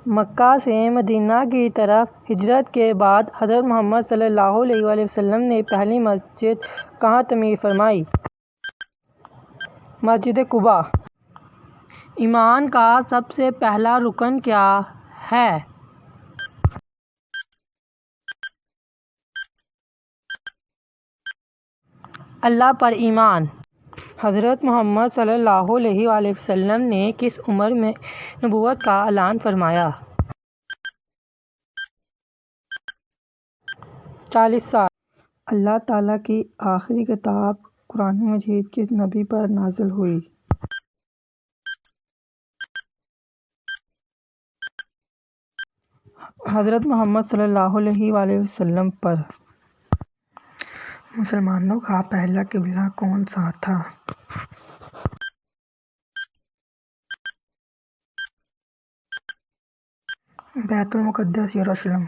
مکہ سے مدینہ کی طرف ہجرت کے بعد حضرت محمد صلی اللہ علیہ وآلہ وسلم نے پہلی مسجد کہاں تعمیر فرمائی؟ مسجد قباء۔ ایمان کا سب سے پہلا رکن کیا ہے؟ اللہ پر ایمان۔ حضرت محمد صلی اللہ علیہ وآلہ وسلم نے کس عمر میں نبوت کا اعلان فرمایا؟ 40 سال۔ اللہ تعالیٰ کی آخری کتاب قرآن مجید کس نبی پر نازل ہوئی؟ حضرت محمد صلی اللہ علیہ وآلہ وسلم پر۔ مسلمانوں کا پہلا قبلہ کون سا تھا؟ بیت المقدس، یروشلم۔